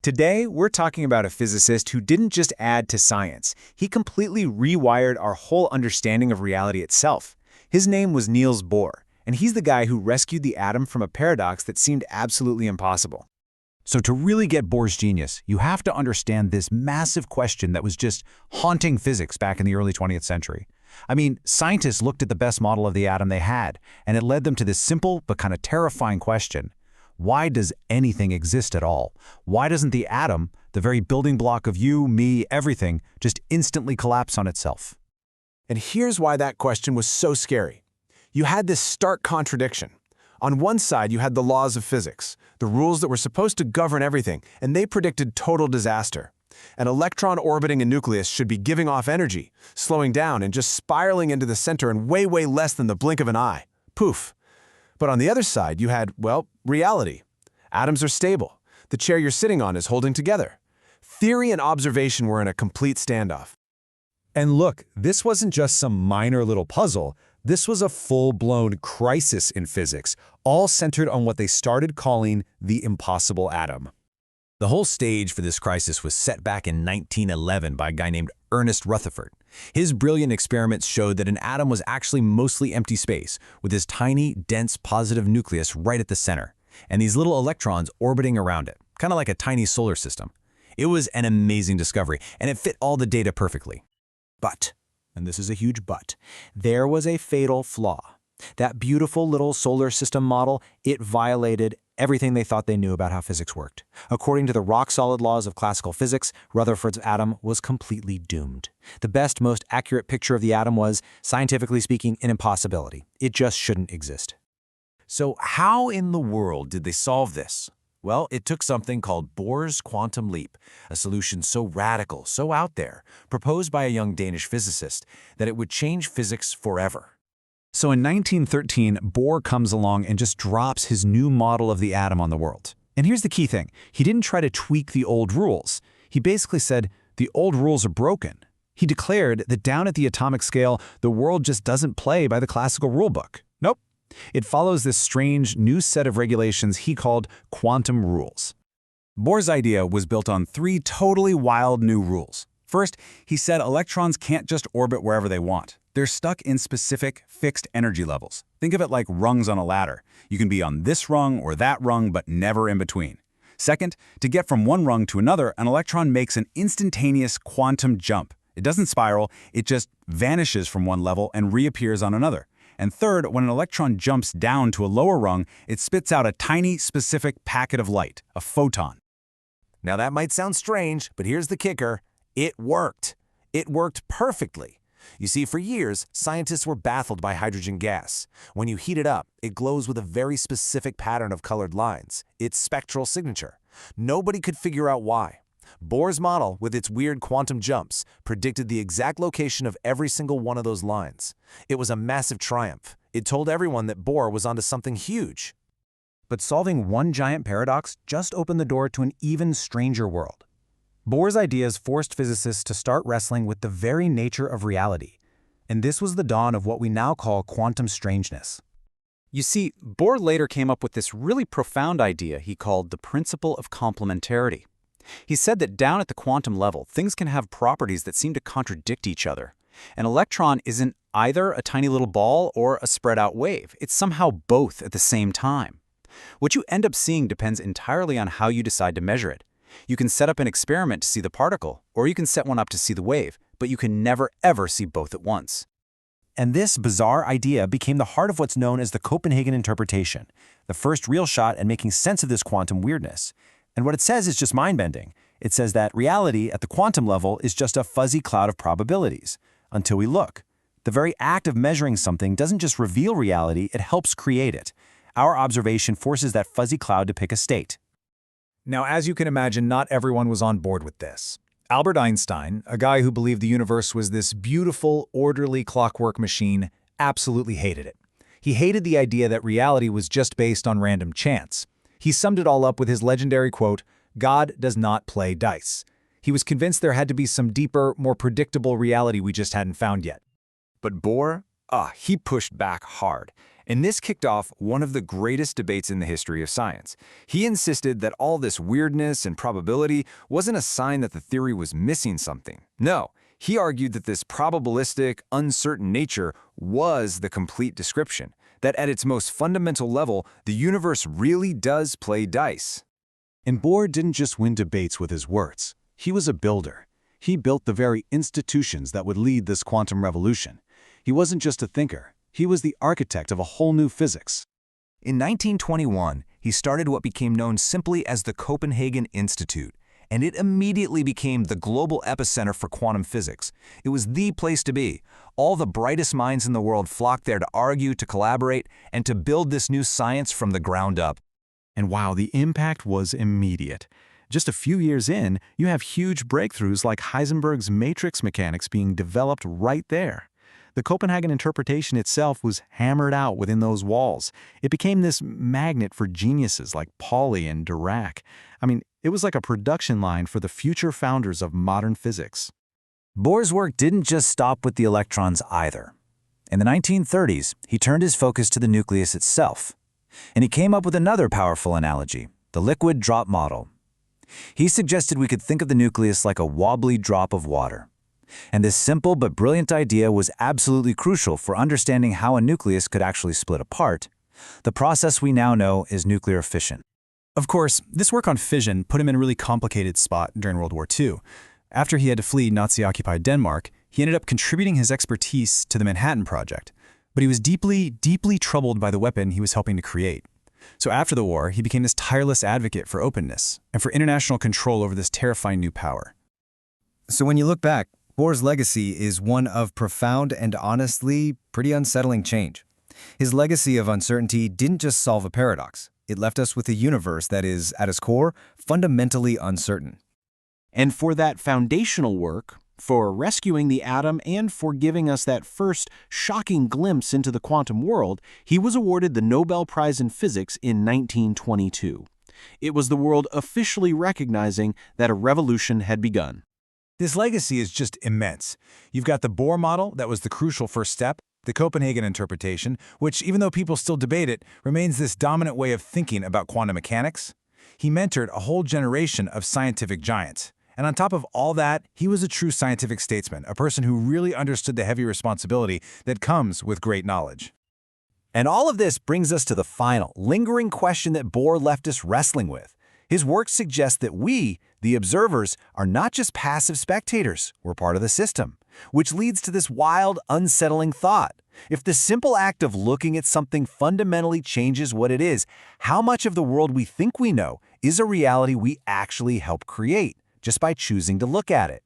Today, we're talking about a physicist who didn't just add to science. He completely rewired our whole understanding of reality itself. His name was Niels Bohr, and he's the guy who rescued the atom from a paradox that seemed absolutely impossible. So to really get Bohr's genius, you have to understand this massive question that was just haunting physics back in the early 20th century. I mean, scientists looked at the best model of the atom they had, and it led them to this simple but kind of terrifying question. Why does anything exist at all? Why doesn't the atom, the very building block of you, me, everything, just instantly collapse on itself? And here's why that question was so scary. You had this stark contradiction. On one side, you had the laws of physics, the rules that were supposed to govern everything, and they predicted total disaster. An electron orbiting a nucleus should be giving off energy, slowing down and just spiraling into the center in way less than the blink of an eye. Poof. But on the other side, you had, well, reality. Atoms are stable. The chair you're sitting on is holding together. Theory and observation were in a complete standoff. And look, this wasn't just some minor little puzzle. This was a full-blown crisis in physics, all centered on what they started calling the impossible atom. The whole stage for this crisis was set back in 1911 by a guy named Ernest Rutherford. His brilliant experiments showed that an atom was actually mostly empty space, with this tiny, dense, positive nucleus right at the center, and these little electrons orbiting around it, kind of like a tiny solar system. It was an amazing discovery, and it fit all the data perfectly. But, and this is a huge but, there was a fatal flaw. That beautiful little solar system model, it violated everything they thought they knew about how physics worked. According to the rock-solid laws of classical physics, Rutherford's atom was completely doomed. The best, most accurate picture of the atom was, scientifically speaking, an impossibility. It just shouldn't exist. So how in the world did they solve this? Well, it took something called Bohr's quantum leap, a solution so radical, so out there, proposed by a young Danish physicist, that it would change physics forever. So in 1913, Bohr comes along and just drops his new model of the atom on the world. And here's the key thing. He didn't try to tweak the old rules. He basically said, the old rules are broken. He declared that down at the atomic scale, the world just doesn't play by the classical rulebook. Nope. It follows this strange new set of regulations he called quantum rules. Bohr's idea was built on three totally wild new rules. First, he said electrons can't just orbit wherever they want. They're stuck in specific, fixed energy levels. Think of it like rungs on a ladder. You can be on this rung or that rung, but never in between. Second, to get from one rung to another, an electron makes an instantaneous quantum jump. It doesn't spiral, it just vanishes from one level and reappears on another. And third, when an electron jumps down to a lower rung, it spits out a tiny, specific packet of light, a photon. Now that might sound strange, but here's the kicker. It worked. It worked perfectly. You see, for years, scientists were baffled by hydrogen gas. When you heat it up, it glows with a very specific pattern of colored lines, its spectral signature. Nobody could figure out why. Bohr's model, with its weird quantum jumps, predicted the exact location of every single one of those lines. It was a massive triumph. It told everyone that Bohr was onto something huge. But solving one giant paradox just opened the door to an even stranger world. Bohr's ideas forced physicists to start wrestling with the very nature of reality. And this was the dawn of what we now call quantum strangeness. You see, Bohr later came up with this really profound idea he called the principle of complementarity. He said that down at the quantum level, things can have properties that seem to contradict each other. An electron isn't either a tiny little ball or a spread-out wave. It's somehow both at the same time. What you end up seeing depends entirely on how you decide to measure it. You can set up an experiment to see the particle, or you can set one up to see the wave, but you can never, ever see both at once. And this bizarre idea became the heart of what's known as the Copenhagen interpretation, the first real shot at making sense of this quantum weirdness. And what it says is just mind-bending. It says that reality at the quantum level is just a fuzzy cloud of probabilities, until we look. The very act of measuring something doesn't just reveal reality, it helps create it. Our observation forces that fuzzy cloud to pick a state. Now, as you can imagine, not everyone was on board with this. Albert Einstein, a guy who believed the universe was this beautiful, orderly clockwork machine, absolutely hated it. He hated the idea that reality was just based on random chance. He summed it all up with his legendary quote, "God does not play dice." He was convinced there had to be some deeper, more predictable reality we just hadn't found yet. But Bohr, he pushed back hard. And this kicked off one of the greatest debates in the history of science. He insisted that all this weirdness and probability wasn't a sign that the theory was missing something. No, he argued that this probabilistic, uncertain nature was the complete description, that at its most fundamental level, the universe really does play dice. And Bohr didn't just win debates with his words. He was a builder. He built the very institutions that would lead this quantum revolution. He wasn't just a thinker. He was the architect of a whole new physics. In 1921, he started what became known simply as the Copenhagen Institute, and it immediately became the global epicenter for quantum physics. It was the place to be. All the brightest minds in the world flocked there to argue, to collaborate, and to build this new science from the ground up. And wow, the impact was immediate. Just a few years in, you have huge breakthroughs like Heisenberg's matrix mechanics being developed right there. The Copenhagen interpretation itself was hammered out within those walls. It became this magnet for geniuses like Pauli and Dirac. I mean, it was like a production line for the future founders of modern physics. Bohr's work didn't just stop with the electrons either. In the 1930s, he turned his focus to the nucleus itself. And he came up with another powerful analogy, the liquid drop model. He suggested we could think of the nucleus like a wobbly drop of water. And this simple but brilliant idea was absolutely crucial for understanding how a nucleus could actually split apart. The process we now know is nuclear fission. Of course, this work on fission put him in a really complicated spot during World War II. After he had to flee Nazi-occupied Denmark, he ended up contributing his expertise to the Manhattan Project. But he was deeply, deeply troubled by the weapon he was helping to create. So after the war, he became this tireless advocate for openness and for international control over this terrifying new power. So when you look back, Bohr's legacy is one of profound and honestly pretty unsettling change. His legacy of uncertainty didn't just solve a paradox. It left us with a universe that is, at its core, fundamentally uncertain. And for that foundational work, for rescuing the atom and for giving us that first shocking glimpse into the quantum world, he was awarded the Nobel Prize in Physics in 1922. It was the world officially recognizing that a revolution had begun. This legacy is just immense. You've got the Bohr model that was the crucial first step, the Copenhagen interpretation, which, even though people still debate it, remains this dominant way of thinking about quantum mechanics. He mentored a whole generation of scientific giants. And on top of all that, he was a true scientific statesman, a person who really understood the heavy responsibility that comes with great knowledge. And all of this brings us to the final, lingering question that Bohr left us wrestling with. His work suggests that we, the observers, are not just passive spectators, we're part of the system, which leads to this wild, unsettling thought. If the simple act of looking at something fundamentally changes what it is, how much of the world we think we know is a reality we actually help create, just by choosing to look at it?